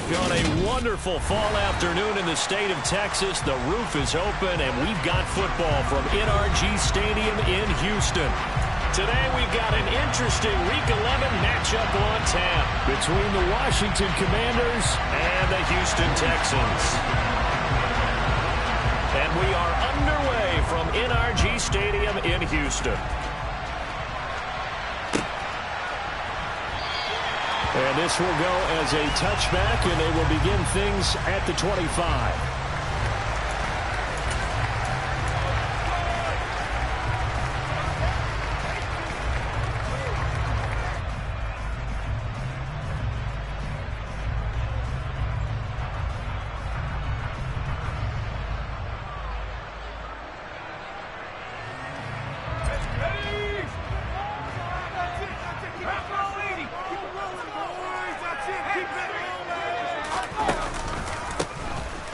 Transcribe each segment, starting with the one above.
On a wonderful fall afternoon in the state of Texas, the roof is open, and we've got football from NRG Stadium in Houston. Today we've got an interesting Week 11 matchup on tap between the Washington Commanders and the Houston Texans. And we are underway from NRG Stadium in Houston. And this will go as a touchback, and they will begin things at the 25.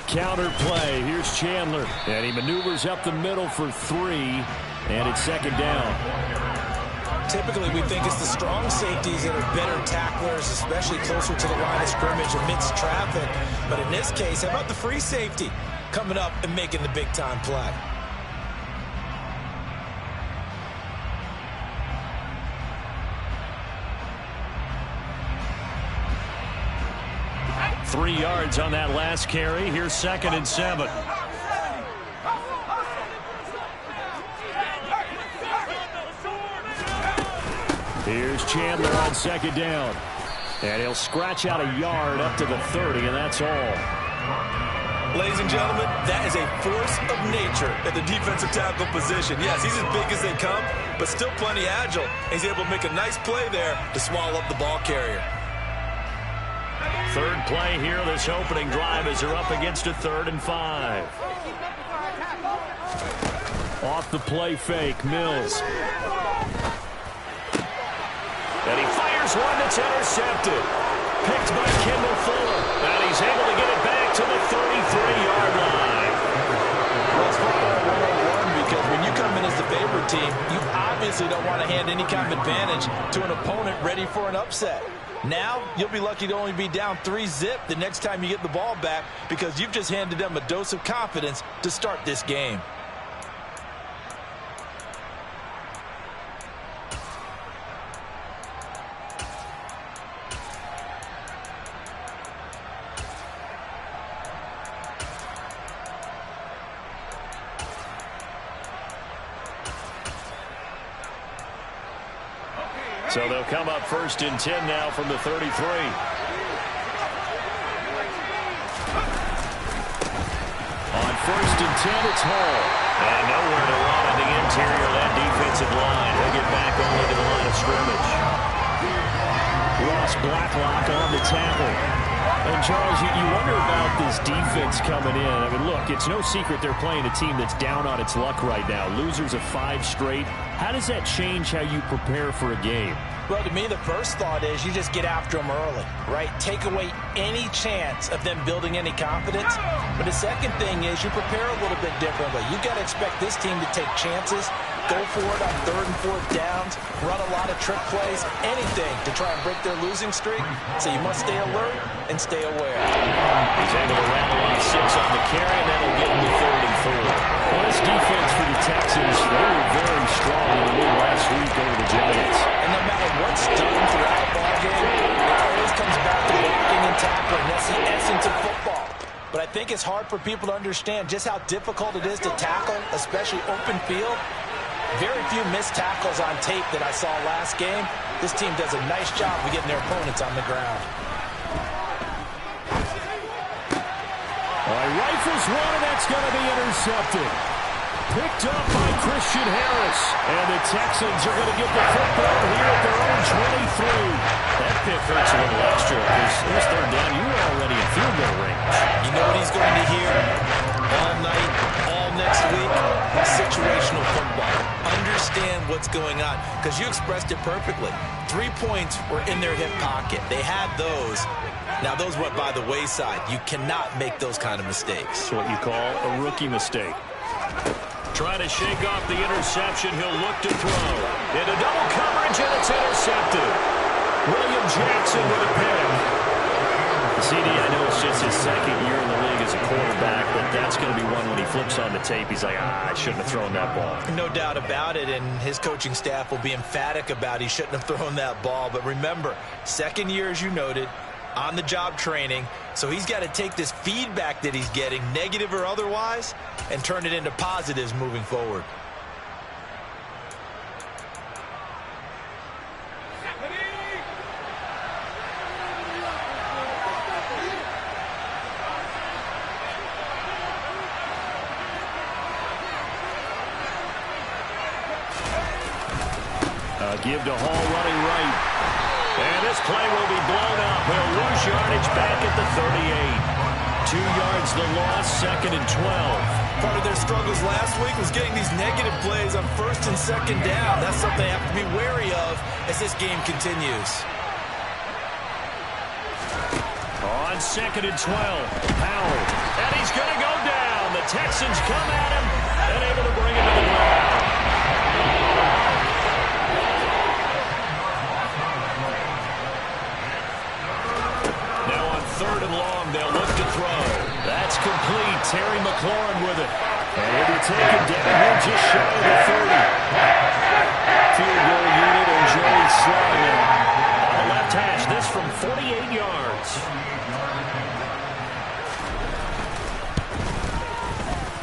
Counter play. Here's Chandler. And he maneuvers up the middle for 3. And it's second down. Typically, we think it's the strong safeties that are better tacklers, especially closer to the line of scrimmage amidst traffic. But in this case, how about the free safety coming up and making the big-time play? Three yards on that last carry. Here's second and 7. Here's Chandler on second down. And he'll scratch out a yard up to the 30, and that's all. Ladies and gentlemen, that is a force of nature at the defensive tackle position. Yes, he's as big as they come, but still plenty agile. He's able to make a nice play there to swallow up the ball carrier. Third play here, this opening drive, as they're up against a 3rd and 5. Off the play fake, Mills. And he fires one that's intercepted. Picked by Kendall Fuller. And he's able to get it back to the 33-yard line. Well, it's football 101 because when you come in as the favorite team, you obviously don't want to hand any kind of advantage to an opponent ready for an upset. Now, you'll be lucky to only be down 3-zip the next time you get the ball back because you've just handed them a dose of confidence to start this game. So they'll come up 1st and 10 now from the 33. On 1st and 10, it's Hall. And nowhere to run on the interior of that defensive line. He'll get back only to the line of scrimmage. Ross Blacklock on the tackle. And, Charles, you wonder about this defense coming in. I mean, look, it's no secret they're playing a team that's down on its luck right now. Losers of 5 straight. How does that change how you prepare for a game? Well, to me, the first thought is you just get after them early, right? Take away any chance of them building any confidence. But the second thing is you prepare a little bit differently. You got to expect this team to take chances, go for it on 3rd and 4th downs, run a lot of trick plays, anything to try and break their losing streak. So you must stay alert and stay aware. He's able to rattle off 6 on the carry, and that'll get him to 3rd and 4. Well, this defense for the Texans, they were very strong in the win last week over the Giants. And no matter what's done throughout the ballgame, it always comes back to blocking and tackling. That's the essence of football. But I think it's hard for people to understand just how difficult it is to tackle, especially open field. Very few missed tackles on tape that I saw last game. This team does a nice job of getting their opponents on the ground. Rifles one, and that's going to be intercepted. Picked up by Christian Harris. And the Texans are going to get the football here at their own 23. That pick hurts a little extra because this 3rd down, you were already in field goal range. You know what he's going to hear all night, all next week? Situational football. Understand what's going on because you expressed it perfectly. 3 points were in their hip pocket. They had those. Now, those went by the wayside. You cannot make those kind of mistakes. That's what you call a rookie mistake. Trying to shake off the interception. He'll look to throw. Into double coverage, and it's intercepted. William Jackson with a pick. CD, I know it's just his second year in the league as a quarterback, but that's going to be one when he flips on the tape, he's like, I shouldn't have thrown that ball. No doubt about it, and his coaching staff will be emphatic about he shouldn't have thrown that ball. But remember, second year, as you noted, on-the-job training, so he's got to take this feedback that he's getting, negative or otherwise, and turn it into positives moving forward. Give to Hall running right. And this play will be blown up. He'll lose yardage back at the 38. 2 yards the loss, 2nd and 12. Part of their struggles last week was getting these negative plays on 1st and 2nd down. That's something they have to be wary of as this game continues. On 2nd and 12, Powell. And he's going to go down. The Texans come at him and able to bring him to the ground. Third and long, they'll look to throw. That's complete. Terry McLaurin with it. And he'll be taken down here just shy of the 30. Field goal unit and Joey Slye now. On the left hash, this from 48 yards.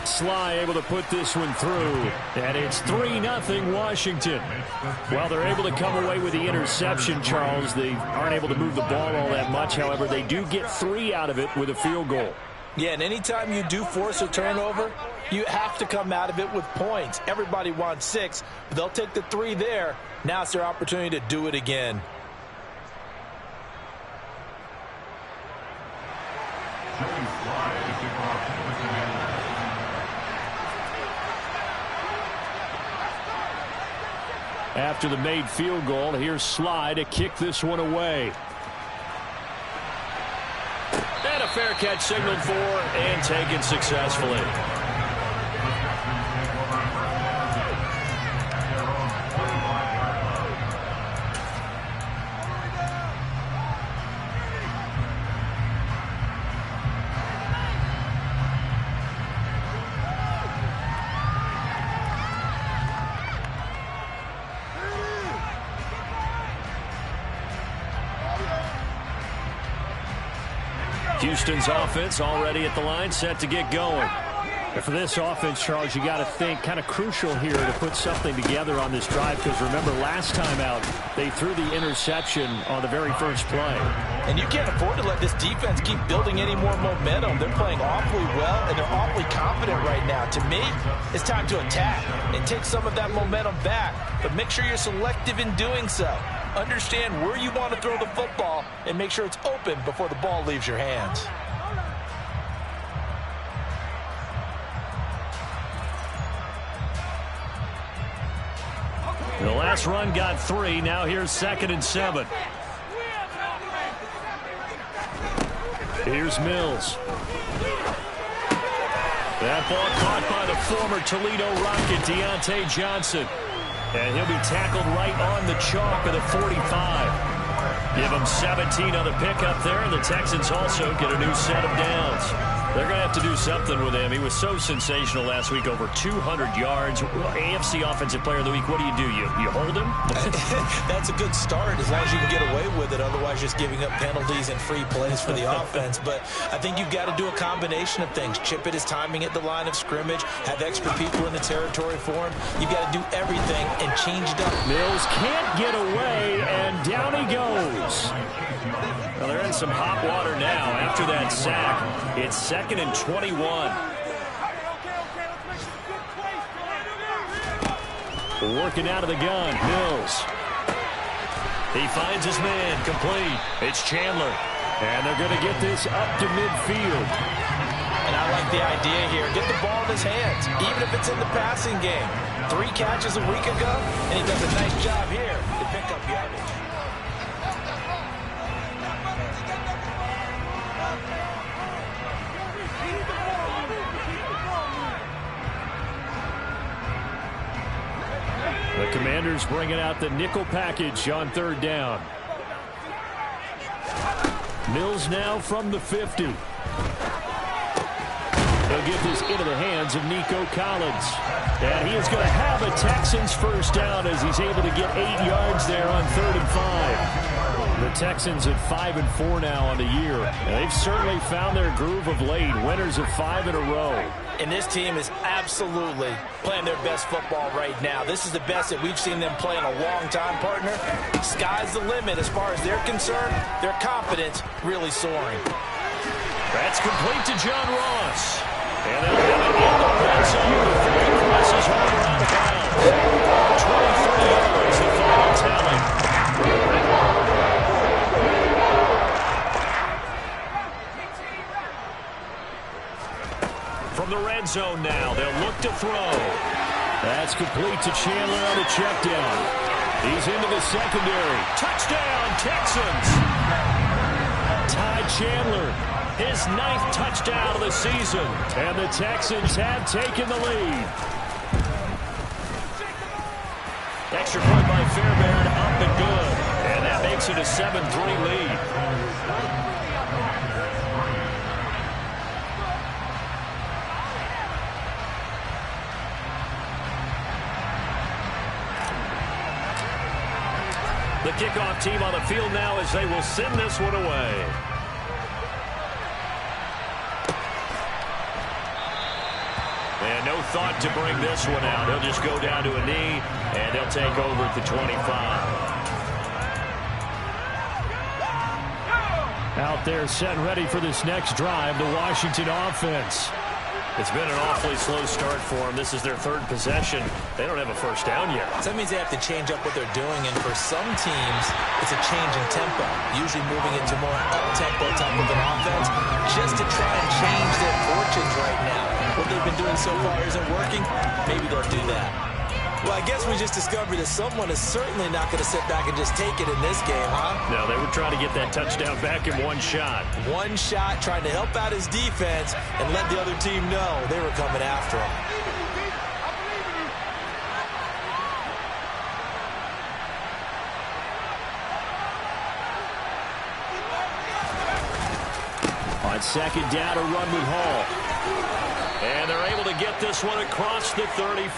Slye able to put this one through. And it's 3-0 Washington. Well, they're able to come away with the interception, Charles. They aren't able to move the ball all that much. However, they do get 3 out of it with a field goal. Yeah, and anytime you do force a turnover, you have to come out of it with points. Everybody wants 6. But they'll take the 3 there. Now it's their opportunity to do it again. After the made field goal, here's Slye to kick this one away. And a fair catch signaled for and taken successfully. Houston's offense already at the line, set to get going. And for this offense, Charles, you got to think kind of crucial here to put something together on this drive, because remember last time out they threw the interception on the very first play. And you can't afford to let this defense keep building any more momentum. They're playing awfully well, and they're awfully confident right now. To me, it's time to attack and take some of that momentum back, but make sure you're selective in doing so. Understand where you want to throw the football and make sure it's open before the ball leaves your hands. The last run got 3. Now here's 2nd and 7. Here's Mills. That ball caught by the former Toledo Rocket, Deontay Johnson. And he'll be tackled right on the chalk of the 45. Give him 17 on the pickup there. The Texans also get a new set of downs. They're going to have to do something with him. He was so sensational last week, over 200 yards. AFC Offensive Player of the Week, what do? You hold him? That's a good start as long as you can get away with it. Otherwise, just giving up penalties and free plays for the offense. But I think you've got to do a combination of things. Chip it his timing at the line of scrimmage. Have extra people in the territory for him. You've got to do everything and change it up. Mills can't get away, and down he goes. Well, they're in some hot water now after that sack. It's 2nd and 21. Working out of the gun, Mills. He finds his man, complete. It's Chandler. And they're going to get this up to midfield. And I like the idea here. Get the ball in his hands, even if it's in the passing game. 3 catches a week ago, and he does a nice job here to pick up yardage. The Commanders bringing out the nickel package on 3rd down. Mills now from the 50. He'll get this into the hands of Nico Collins. And he is going to have a Texans first down as he's able to get 8 yards there on 3rd and 5. The Texans at 5-4 now on the year. And they've certainly found their groove of late. Winners of 5 in a row. And this team is absolutely playing their best football right now. This is the best that we've seen them play in a long time, partner. Sky's the limit as far as they're concerned. Their confidence really soaring. That's complete to John Ross. And they'll have it in the red zone before he crosses right around the bounds. 23 yards, the final tally. From the red zone now, they'll look to throw. That's complete to Chandler on the check down. He's into the secondary. Touchdown, Texans! Ty Chandler, his 9th touchdown of the season. And the Texans have taken the lead. Extra point by Fairbairn, up and good. And that makes it a 7-3 lead. The kickoff team on the field now as they will send this one away. And no thought to bring this one out. He'll just go down to a knee, and they'll take over at the 25. Out there set and ready for this next drive, the Washington offense. It's been an awfully slow start for them. This is their 3rd possession. They don't have a first down yet. So that means they have to change up what they're doing, and for some teams, it's a change in tempo, usually moving into more up-tempo type of an offense, just to try and change their fortunes right now. What they've been doing so far isn't working. Maybe they'll do that. Well, I guess we just discovered that someone is certainly not going to sit back and just take it in this game, huh? No, they were trying to get that touchdown back in one shot. One shot, trying to help out his defense and let the other team know they were coming after him. On 2nd down, a run with Hall. And they're able to get this one across the 35.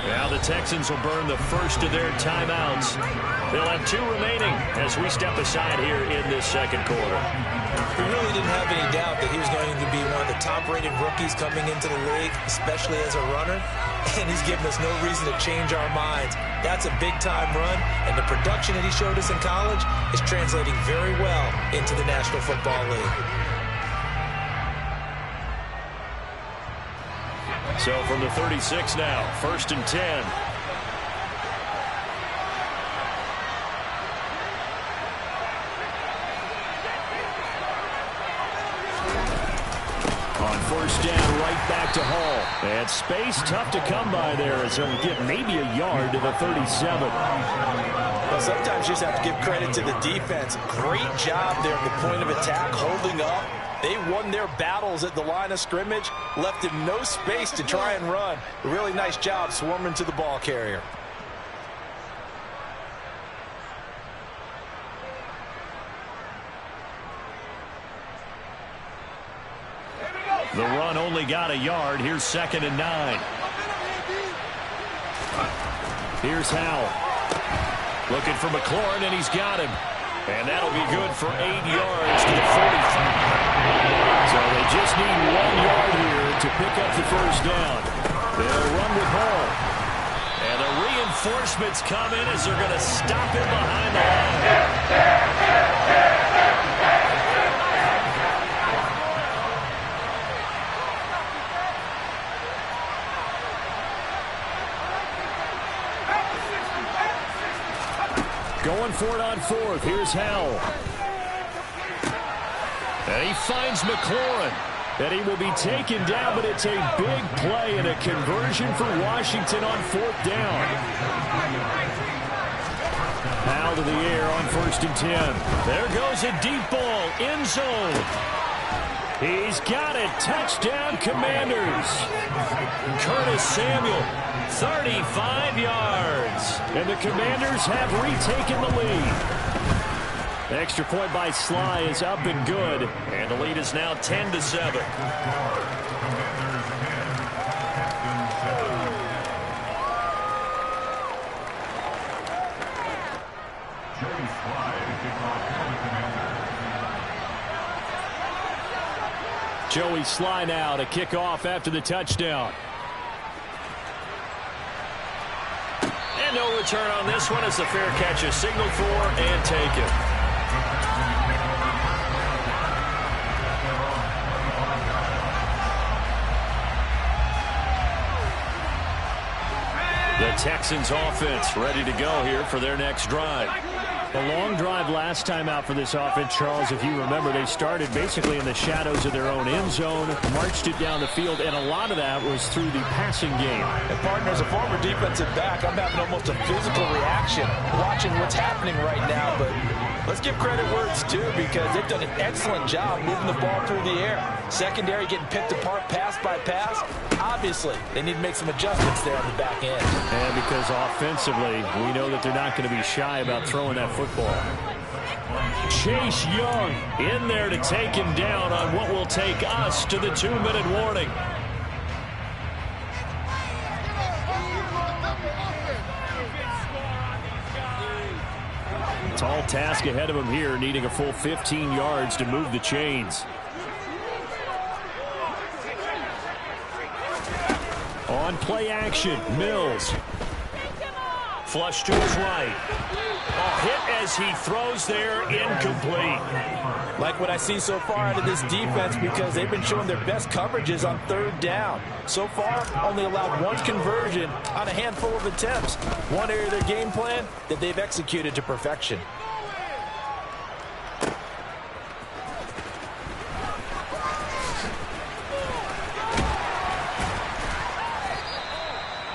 Now the Texans will burn the first of their timeouts. They'll have 2 remaining as we step aside here in this 2nd quarter. We really didn't have any doubt that he was going to be one of the top-rated rookies coming into the league, especially as a runner. And he's given us no reason to change our minds. That's a big-time run, and the production that he showed us in college is translating very well into the National Football League. So from the 36 now, 1st and 10. On 1st down, right back to Hall. And space tough to come by there as he'll get maybe a yard to the 37. Well, sometimes you just have to give credit to the defense. Great job there at the point of attack, holding up. They won their battles at the line of scrimmage, left him no space to try and run. A really nice job swarming to the ball carrier. The run only got a yard. Here's 2nd and 9. Here's Howell. Looking for McLaurin, and he's got him. And that'll be good for 8 yards to the 45. So they just need 1 yard here to pick up the first down. They'll run with Hall. And the reinforcements come in as they're going to stop him behind the line. Going for it on 4th. Here's Howell. And he finds McLaurin. And he will be taken down, but it's a big play and a conversion for Washington on 4th down. Howell to the air on 1st and 10. There goes a deep ball. End zone. He's got it. Touchdown, Commanders. Curtis Samuel, 35 yards. And the Commanders have retaken the lead. extra point by Sly is up and good. And the lead is now 10-7. Joey Sly now to kick off after the touchdown. And no return on this one as the fair catch is signaled for and taken. The Texans offense ready to go here for their next drive. The long drive last time out for this offense, Charles, if you remember, they started basically in the shadows of their own end zone, marched it down the field, and a lot of that was through the passing game. And partner, as a former defensive back, I'm having almost a physical reaction watching what's happening right now, but let's give credit where it's due because they've done an excellent job moving the ball through the air. Secondary getting picked apart pass by pass. Obviously, they need to make some adjustments there on the back end. And because offensively, we know that they're not going to be shy about throwing that football. Chase Young in there to take him down on what will take us to the 2-minute warning. Tall task ahead of him here, needing a full 15 yards to move the chains. On play action, Mills. Flush to his right. A hit as he throws there, incomplete. Like what I see so far out of this defense because they've been showing their best coverages on third down. So far, only allowed one conversion on a handful of attempts. One area of their game plan that they've executed to perfection.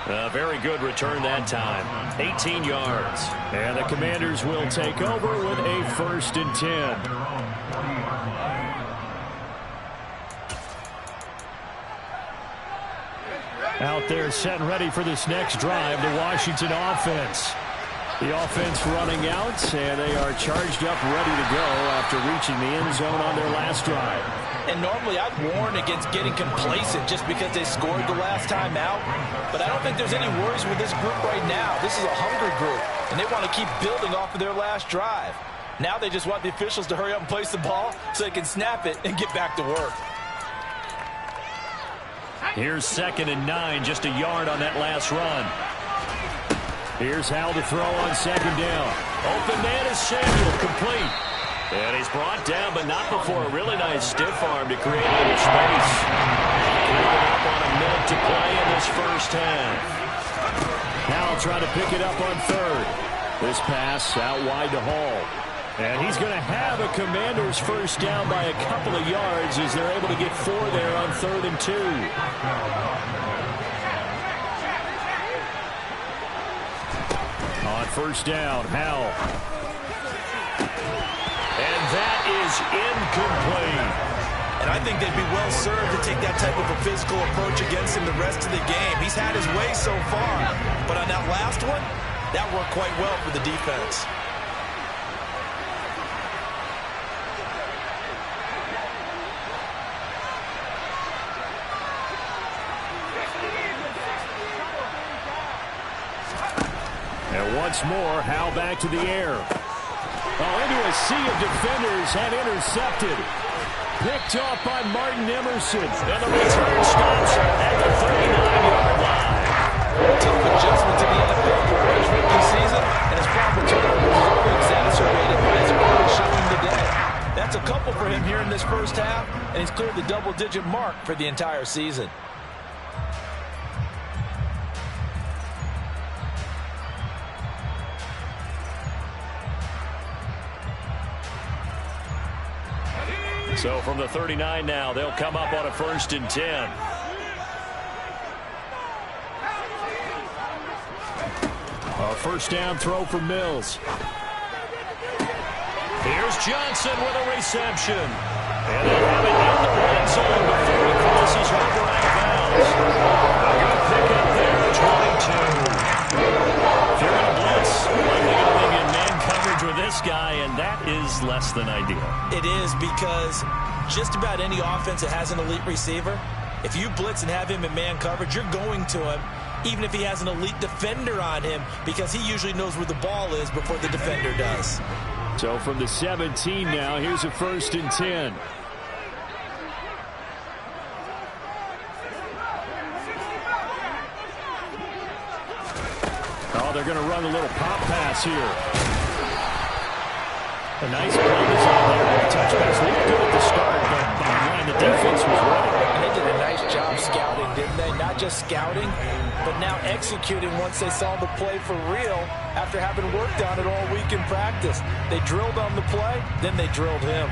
A very good return that time. 18 yards. And the Commanders will take over with a 1st and 10. Out there set and ready for this next drive, the Washington offense. The offense running out, and they are charged up, ready to go after reaching the end zone on their last drive. And normally I'd warn against getting complacent just because they scored the last time out. But I don't think there's any worries with this group right now. This is a hungry group, and they want to keep building off of their last drive. Now they just want the officials to hurry up and place the ball so they can snap it and get back to work. Here's 2nd and 9, just a yard on that last run. Here's Howell to throw on 2nd down. Open man is Samuel, complete. And he's brought down, but not before a really nice stiff arm to create a little space. Coming up on a minute to play in this first half. Howell trying to pick it up on 3rd. This pass out wide to Hall. And he's going to have a Commanders first down by a couple of yards as they're able to get 4 there on 3rd and 2. On 1st down, Howell. And that is incomplete. And I think they'd be well served to take that type of a physical approach against him the rest of the game. He's had his way so far. But on that last one, that worked quite well for the defense. And once more, Howell back to the air. Oh, into a sea of defenders and intercepted. Picked off by Martin Emerson. And the return stops at the 39-yard line. Tough adjustment to the NFL for his rookie season, and his problem turnovers is only exacerbated by his early showing today. That's a couple for him here in this first half, and he's cleared the double-digit mark for the entire season. So from the 39 now, they'll come up on a 1st and 10. A first down throw for Mills. Here's Johnson with a reception. And they'll have it in the red zone before he crosses over out of bounds. A good pickup there at 22. If you're going to blitz, likely going to leave you in man coverage with this this guy, and that is less than ideal. It is, because just about any offense that has an elite receiver, if you blitz and have him in man coverage, you're going to him, even if he has an elite defender on him, because he usually knows where the ball is before the defender does. So from the 17 now, here's a 1st and 10. Oh, they're going to run a little pop pass here. A nice play design there. The touch pass looked good at the start, but bottom line, the defense was ready. And they did a nice job scouting, didn't they? Not just scouting, but now executing once they saw the play for real after having worked on it all week in practice. They drilled on the play, then they drilled him.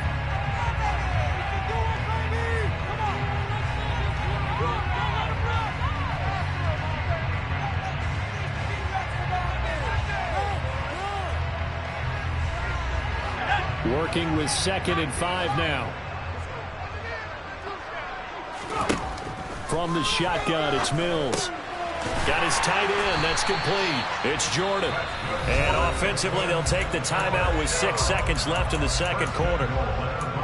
Working with 2nd and 5 now. From the shotgun, it's Mills. Got his tight end. That's complete. It's Jordan. And offensively, they'll take the timeout with 6 seconds left in the 2nd quarter.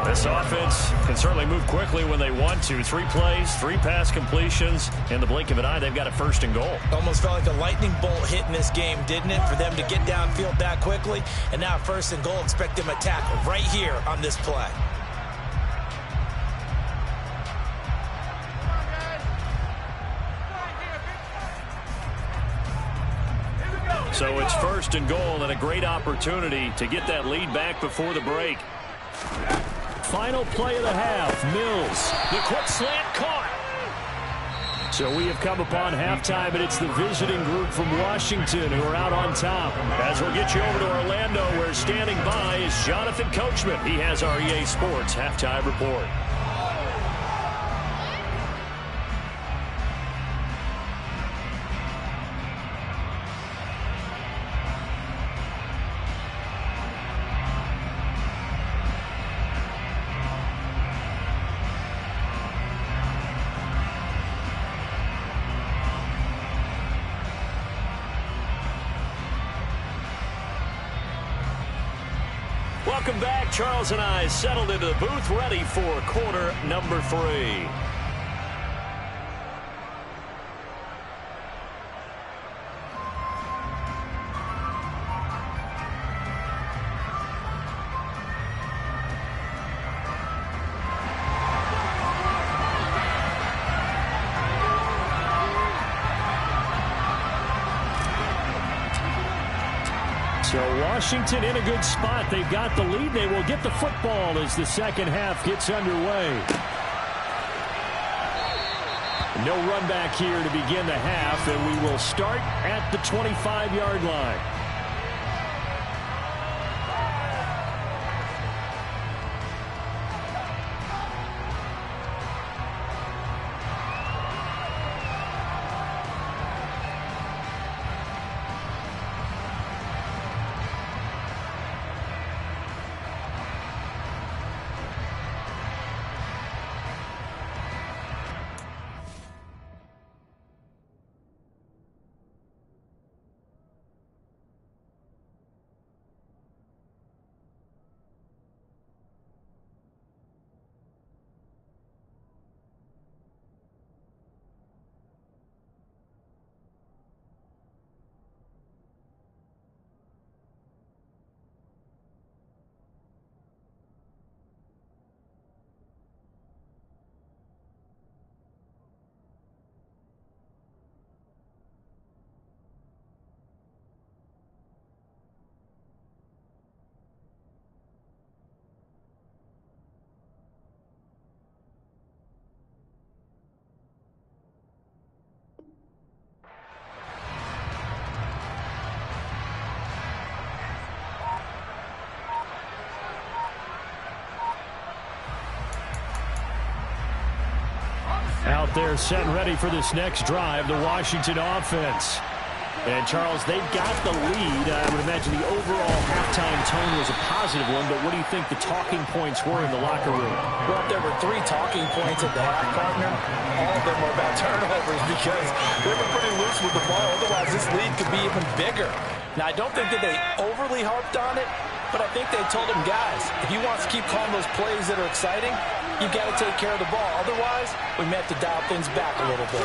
This offense can certainly move quickly when they want to. 3 plays, 3 pass completions. In the blink of an eye, they've got a 1st and goal. Almost felt like a lightning bolt hit in this game, didn't it? For them to get downfield that quickly. And now 1st and goal, expect them to tackle right here on this play. So it's 1st and goal, and a great opportunity to get that lead back before the break. Final play of the half. Mills. The quick slant caught. So we have come upon halftime, and it's the visiting group from Washington who are out on top. As we'll get you over to Orlando, where standing by is Jonathan Coachman. He has our EA Sports halftime report. Welcome back. Charles and I settled into the booth, ready for quarter number 3. So Washington in a good spot. They've got the lead. They will get the football as the 2nd half gets underway. No run back here to begin the half, and we will start at the 25-yard line. Out there set and ready for this next drive, the Washington offense. And, Charles, they've got the lead. I would imagine the overall halftime tone was a positive one, but what do you think the talking points were in the locker room? Well, if there were 3 talking points at the half, partner, all of them were about turnovers because they were pretty loose with the ball. Otherwise, this lead could be even bigger. Now, I don't think that they overly harped on it, But I think they told him, guys, if he wants to keep calling those plays that are exciting, you've got to take care of the ball. Otherwise, we may have to dial things back a little bit.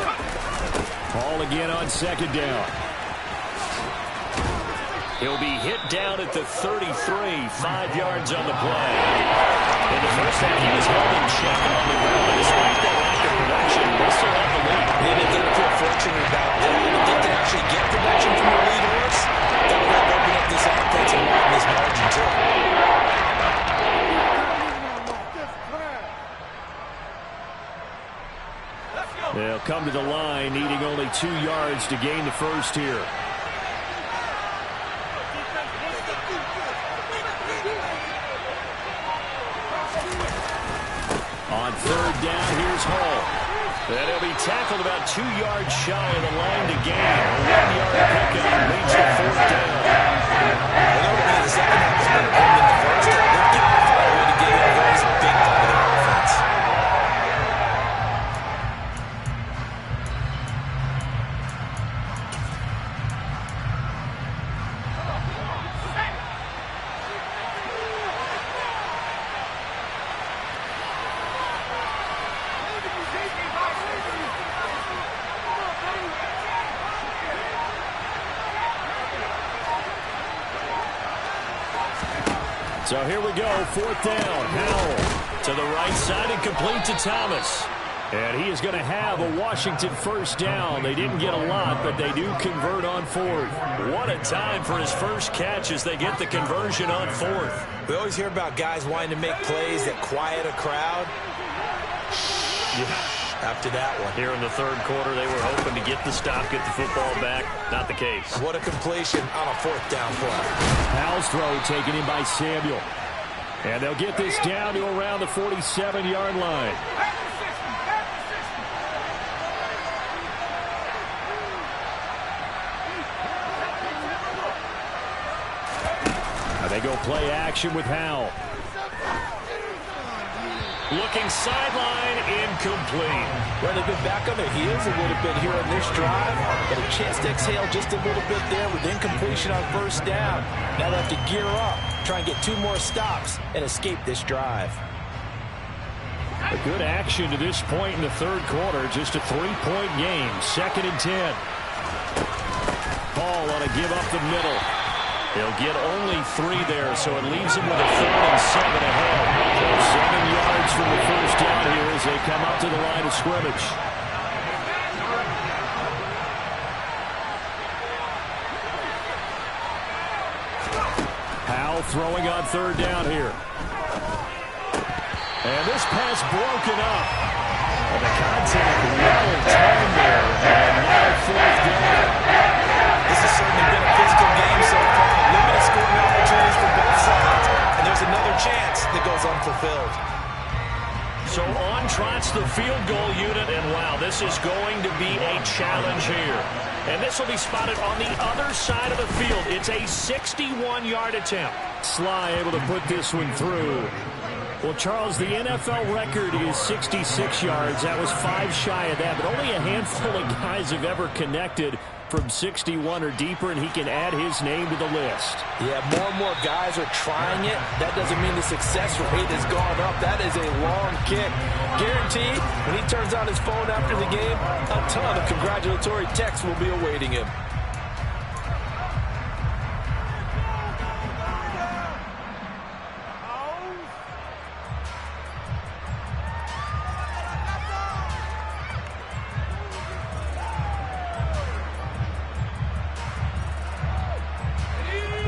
Ball again on second down. He'll be hit down at the 33, 5 yards on the play. In the first half, he was held in check on the ground. Despite that lack of production, they still have the lead. And if they feel fortunate about that, if they can actually get production from the lead horse, that'll help open up this offense and widen this margin, too. They'll come to the line, needing only 2 yards to gain the first here. On third down, here's Hall. And he'll be tackled about 2 yards shy of the line to gain. A 1-yard pickup leads to fourth down. The second half is better than the first half. They've got to find a way to get a very big part of their offense. So here we go, fourth down. Howell to the right side and complete to Thomas. And he is going to have a Washington first down. They didn't get a lot, but they do convert on fourth. What a time for his first catch as they get the conversion on fourth. We always hear about guys wanting to make plays that quiet a crowd. After that one. Here in the third quarter, they were hoping to get the stop, get the football back. Not the case. What a completion on a fourth down play. Howell's throw taken in by Samuel. And they'll get this down to around the 47-yard line. Now they go play action with Howell. Looking sideline, incomplete. Well, they've been back on their heels a little bit here on this drive. Got a chance to exhale just a little bit there with incompletion on first down. Now they have to gear up, try and get 2 more stops, and escape this drive. A good action to this point in the third quarter. Just a 3-point game. 2nd and 10. Ball on a give up the middle. He'll get only 3 there, so it leaves him with a 3rd and 7 ahead. So 7 yards from the first down here as they come up to the line of scrimmage. Howell throwing on third down here. And this pass broken up. And the contact well timed there. And now fourth down. This has certainly been a physical game so far. Limited scoring opportunities for both sides. And there's another chance that goes unfulfilled. So on trots the field goal unit, and wow, this is going to be a challenge here. And this will be spotted on the other side of the field. It's a 61-yard attempt. Sly able to put this one through. Well, Charles, the NFL record is 66 yards. That was 5 shy of that, but only a handful of guys have ever connected from 61 or deeper, and he can add his name to the list. Yeah, more and more guys are trying it. That doesn't mean the success rate has gone up. That is a long kick. Guaranteed, when he turns on his phone after the game, a ton of congratulatory texts will be awaiting him.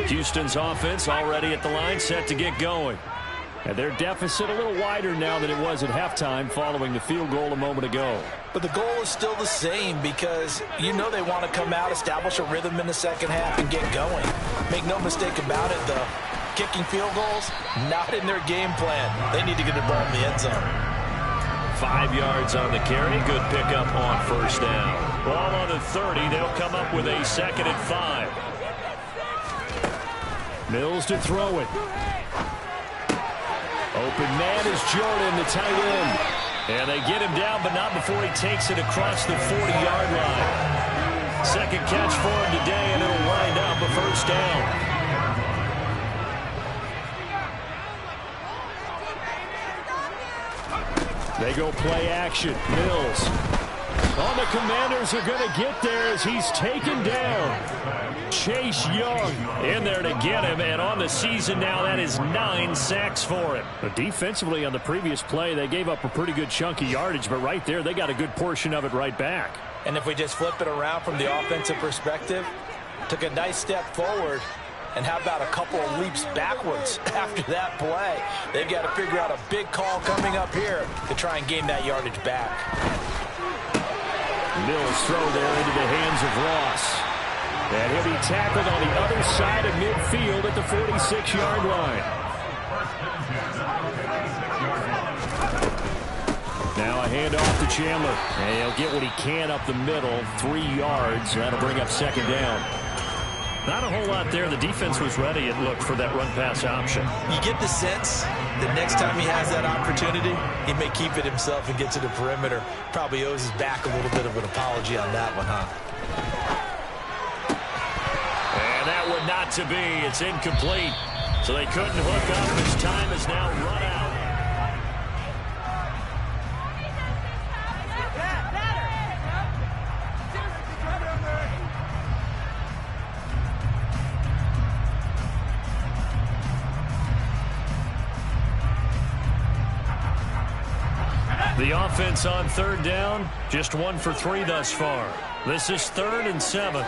Houston's offense already at the line, set to get going. And their deficit a little wider now than it was at halftime following the field goal a moment ago. But the goal is still the same because you know they want to come out, establish a rhythm in the second half, and get going. Make no mistake about it, though. Kicking field goals, not in their game plan. They need to get the ball in the end zone. 5 yards on the carry. Good pickup on first down. Ball on the 30. They'll come up with a 2nd and 5. Mills to throw it. Open man is Jordan, the tight end. And they get him down, but not before he takes it across the 40-yard line. Second catch for him today, and it'll wind up a first down. They go play action. Mills. Oh, the Commanders are going to get there as he's taken down. Chase Young in there to get him, and on the season now, that is 9 sacks for him. But defensively on the previous play, they gave up a pretty good chunk of yardage, but right there, they got a good portion of it right back. And if we just flip it around from the offensive perspective, took a nice step forward, and how about a couple of leaps backwards after that play? They've got to figure out a big call coming up here to try and gain that yardage back. Mills throw there into the hands of Ross. And he'll be tackled on the other side of midfield at the 46-yard line. Now a handoff to Chandler. And he'll get what he can up the middle, 3 yards. That'll bring up second down. Not a whole lot there. The defense was ready, it looked, for that run-pass option. You get the sense that next time he has that opportunity, he may keep it himself and get to the perimeter. Probably owes his back a little bit of an apology on that one, huh? And that one not to be. It's incomplete. So they couldn't hook up. His time is now run out. The offense on third down, just 1 for 3 thus far. This is 3rd and 7.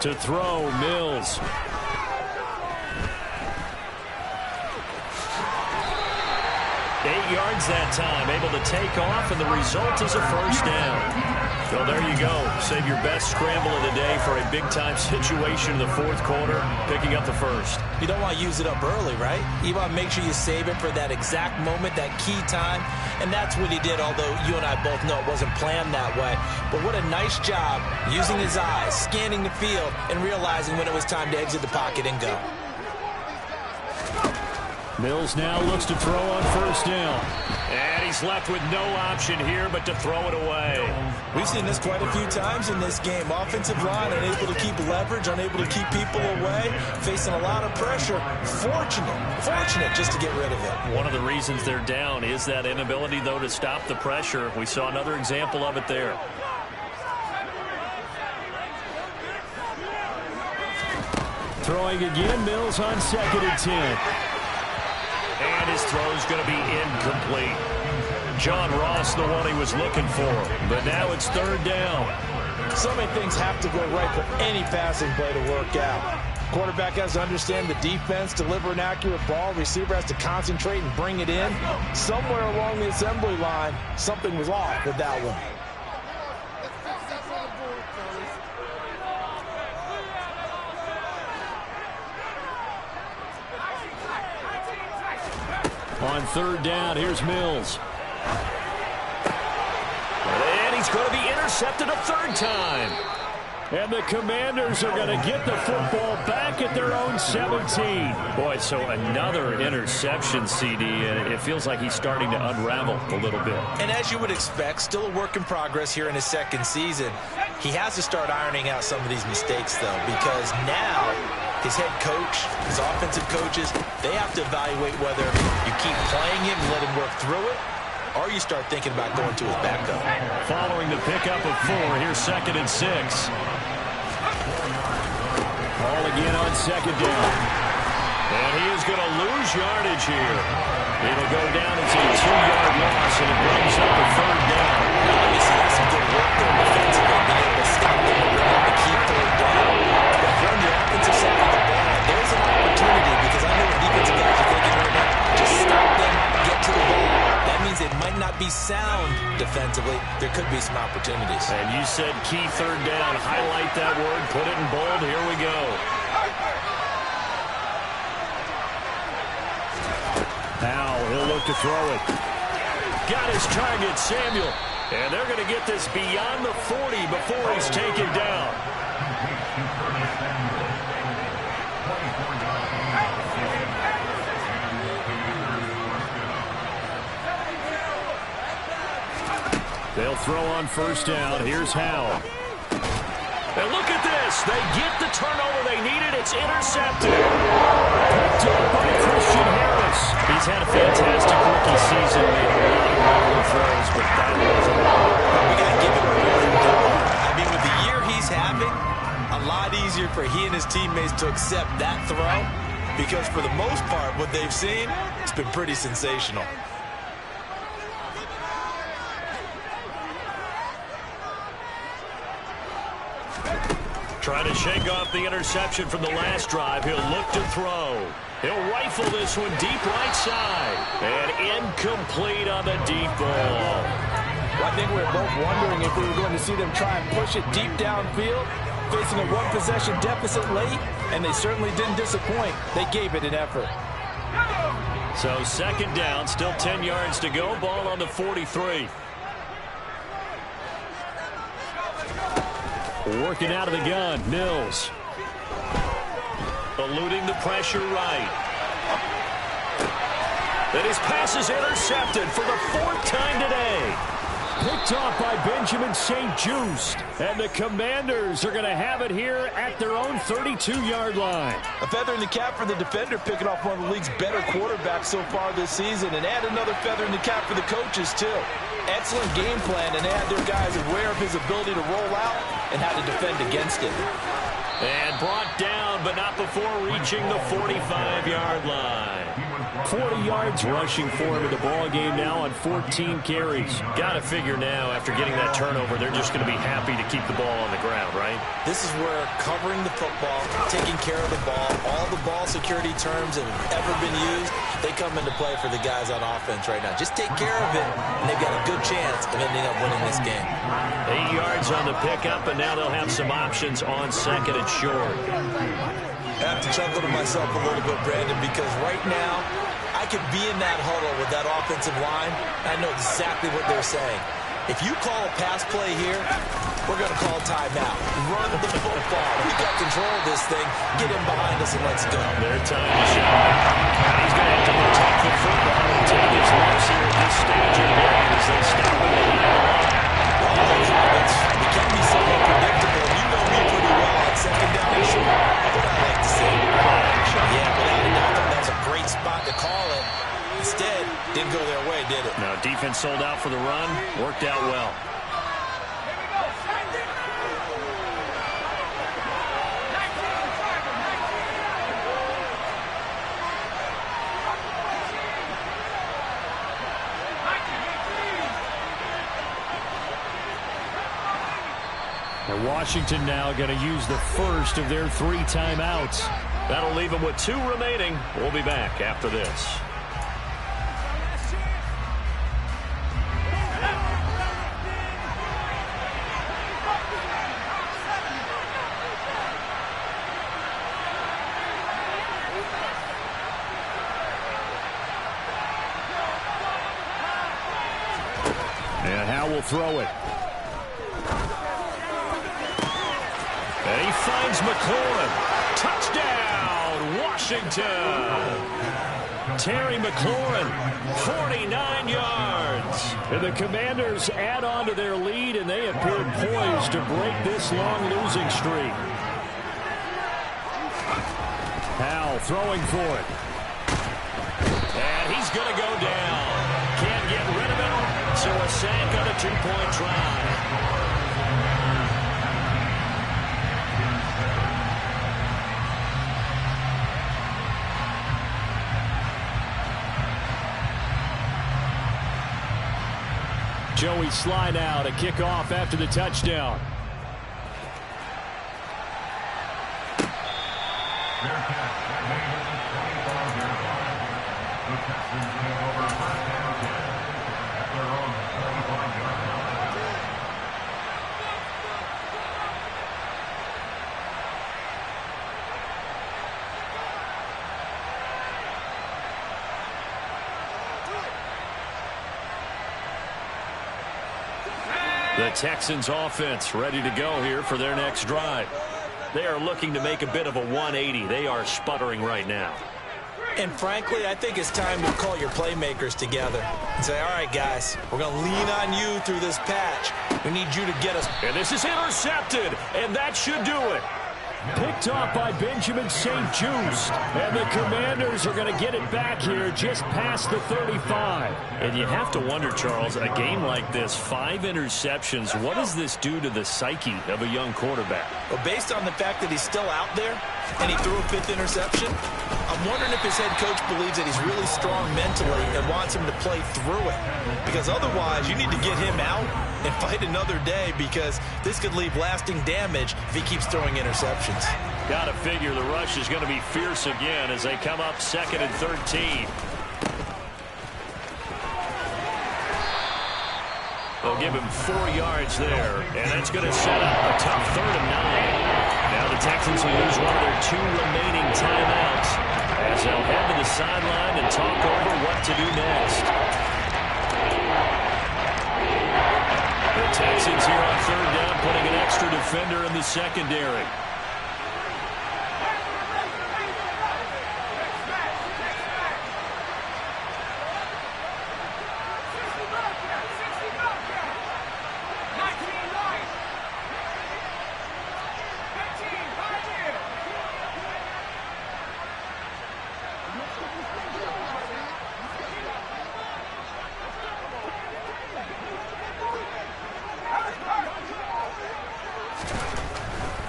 To throw, Mills. Eight yards that time, able to take off, and the result is a first down. Well, there you go. Save your best scramble of the day for a big-time situation in the 4th quarter, picking up the first. You don't want to use it up early, right? You want to make sure you save it for that exact moment, that key time, and that's what he did, although you and I both know it wasn't planned that way. But what a nice job using his eyes, scanning the field, and realizing when it was time to exit the pocket and go. Mills now looks to throw on first down. And he's left with no option here but to throw it away. We've seen this quite a few times in this game. Offensive line unable to keep leverage, unable to keep people away, facing a lot of pressure. Fortunate just to get rid of it. One of the reasons they're down is that inability, though, to stop the pressure. We saw another example of it there. Throwing again, Mills on 2nd and 10. And his throw's going to be incomplete. John Ross, the one he was looking for. But now it's 3rd down. So many things have to go right for any passing play to work out. Quarterback has to understand the defense, deliver an accurate ball. Receiver has to concentrate and bring it in. Somewhere along the assembly line, something was off with that one. On 3rd down, here's Mills. And he's going to be intercepted a 3rd time. And the Commanders are going to get the football back at their own 17. Boy, so another interception, CD, and it feels like he's starting to unravel a little bit. And as you would expect, still a work in progress here in his 2nd season. He has to start ironing out some of these mistakes, though, because now his head coach, his offensive coaches, they have to evaluate whether you keep playing him and let him work through it, or you start thinking about going to his backup. Following the pickup of 4, here's 2nd and 6. Ball again on 2nd down. And he is going to lose yardage here. It'll go down as a 2-yard loss, and it brings up a 3rd down. Obviously, that's some good work there defensively, being able to stop them and bring up the key 3rd down. But from the offensive side of the ball, there's an opportunity, because I know what defensive guys are thinking right now. Just stop them, get to the ball. That means it might not be sound defensively. There could be some opportunities. And you said key 3rd down. Highlight that word. Put it in bold. Here we go. Now he'll look to throw it. Got his target, Samuel. And they're going to get this beyond the 40 before he's taken down. They'll throw on first down. Here's Howell. And look at this. They get the turnover they needed. It's intercepted. picked up by Christian Harris. He's had a fantastic rookie season, made a lot of relevant throws, but that wasn't enough. We got to give him credit, though. I mean, with the year he's having, a lot easier for he and his teammates to accept that throw, because for the most part, what they've seen, it's been pretty sensational. Trying to shake off the interception from the last drive. He'll look to throw. He'll rifle this one deep right side. And incomplete on the deep ball. Well, I think we were both wondering if we were going to see them try and push it deep downfield, facing a one-possession deficit late, and they certainly didn't disappoint. They gave it an effort. So second down, still 10 yards to go. Ball on the 43. Working out of the gun, Mills. Eluding the pressure right. Then his pass is intercepted for the 4th time today. Picked off by Benjamin St-Juste. And the Commanders are going to have it here at their own 32-yard line. A feather in the cap for the defender, picking off one of the league's better quarterbacks so far this season. And add another feather in the cap for the coaches, too. Excellent game plan, and they had their guys aware of his ability to roll out and how to defend against it. And brought down, but not before reaching the 45-yard line. 40 yards rushing for him in the ball game now on 14 carries. Got to figure now, after getting that turnover, they're just going to be happy to keep the ball on the ground, right? This is where covering the football, taking care of the ball, all the ball security terms that have ever been used, they come into play for the guys on offense right now. Just take care of it, and they've got a good chance of ending up winning this game. 8 yards on the pickup, and now they'll have some options on second and short. I have to chuckle to myself a little bit, Brandon, because right now, I could be in that huddle with that offensive line. I know exactly what they're saying. If you call a pass play here, we're going to call timeout. Run the football. We got control of this thing. Get him behind us and let's go. Their time to shine. He's going to have to protect the football and take his loss here at this stage of the game as they stop him behind the line. All those habits, it can be somewhat predictable. You know me pretty well on second down and short. That's what I like to see. Yeah, without a doubt, that was a great spot to call it. Instead, didn't go their way, did it? No, defense sold out for the run. Worked out well. And Washington now going to use the first of their 3 timeouts. That'll leave them with 2 remaining. We'll be back after this. And Howe will throw it. And he finds McLaurin. Touchdown, Washington. Terry McLaurin, 49 yards. And the Commanders add on to their lead, and they appear poised to break this long losing streak. Howell throwing for it. And he's going to go down. Can't get rid of it, so a sack on a 2-point try. Joey Slye now to kick off after the touchdown. The Texans offense ready to go here for their next drive. They are looking to make a bit of a 180. They are sputtering right now. And frankly, I think it's time to call your playmakers together and say, all right, guys, we're going to lean on you through this patch. We need you to get us. And this is intercepted, and that should do it. Picked off by Benjamin St-Juste. And the Commanders are going to get it back here just past the 35. And you have to wonder, Charles, a game like this, 5 interceptions, what does this do to the psyche of a young quarterback? Well, based on the fact that he's still out there and he threw a 5th interception, I'm wondering if his head coach believes that he's really strong mentally and wants him to play through it. Because otherwise, you need to get him out and fight another day, because this could leave lasting damage if he keeps throwing interceptions. Got to figure the rush is going to be fierce again as they come up 2nd and 13. They'll give him 4 yards there, and that's going to set up a tough 3rd and 9. Now the Texans will use one of their 2 remaining timeouts as they'll head to the sideline and talk over what to do next. The Texans here on 3rd down, putting an extra defender in the secondary.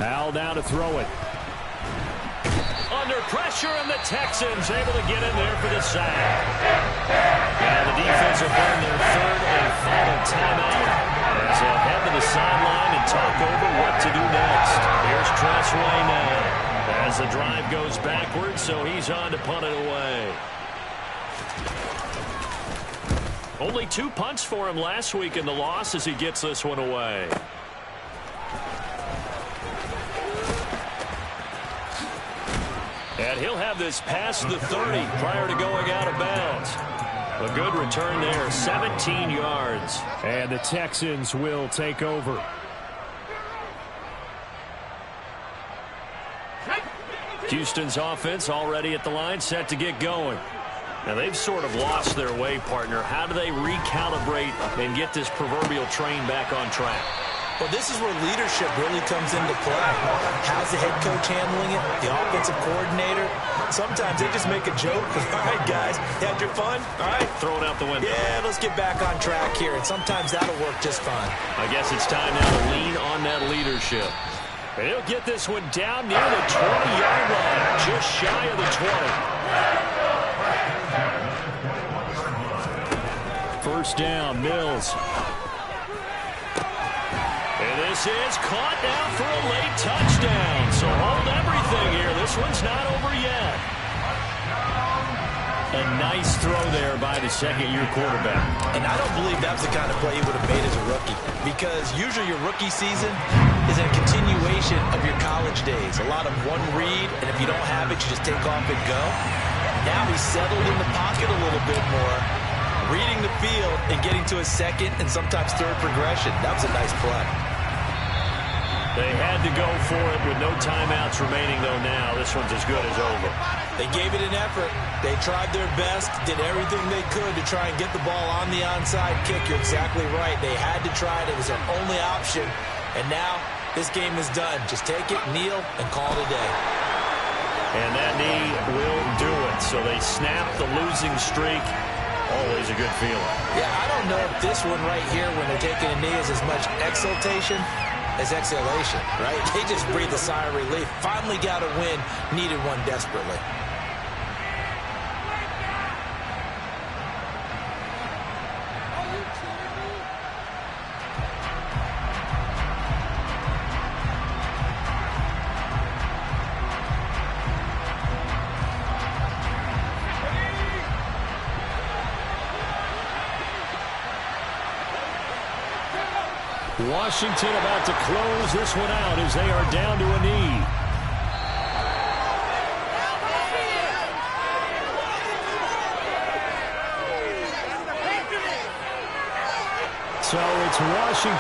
Al now to throw it. Under pressure, and the Texans able to get in there for the sack. Now the defense will burn their 3rd and final timeout as they'll head to the sideline and talk over what to do next. Here's Tressway now as the drive goes backwards, so he's on to punt it away. Only 2 punts for him last week in the loss as he gets this one away. And he'll have this past the 30 prior to going out of bounds. A good return there, 17 yards. And the Texans will take over. Houston's offense already at the line, set to get going. Now they've sort of lost their way, partner. How do they recalibrate and get this proverbial train back on track? Well, this is where leadership really comes into play. How's the head coach handling it? The offensive coordinator? Sometimes they just make a joke. All right, guys, you had your fun? All right. Throw it out the window. Yeah, let's get back on track here. And sometimes that'll work just fine. I guess it's time now to lean on that leadership. And he'll get this one down near the 20-yard line, just shy of the 20. First down, Mills. And this is caught now for a late touchdown. So hold everything here. This one's not over yet. A nice throw there by the second-year quarterback. And I don't believe that's the kind of play he would have made as a rookie, because usually your rookie season is a continuation of your college days. A lot of one read, and if you don't have it, you just take off and go. Now he's settled in the pocket a little bit more, reading the field and getting to his 2nd and sometimes 3rd progression. That was a nice play. They had to go for it with no timeouts remaining, though. Now this one's as good as over. They gave it an effort. They tried their best, did everything they could to try and get the ball on the onside kick. You're exactly right. They had to try it. It was their only option. And now this game is done. Just take it, kneel, and call it a day. And that knee will do it. So they snap the losing streak. Always a good feeling. Yeah, I don't know if this one right here, when they're taking a knee, is as much exultation as exhalation, right? They just breathed a sigh of relief. Finally got a win. Needed one desperately. Washington about to close this one out as they are down to a knee. So it's Washington.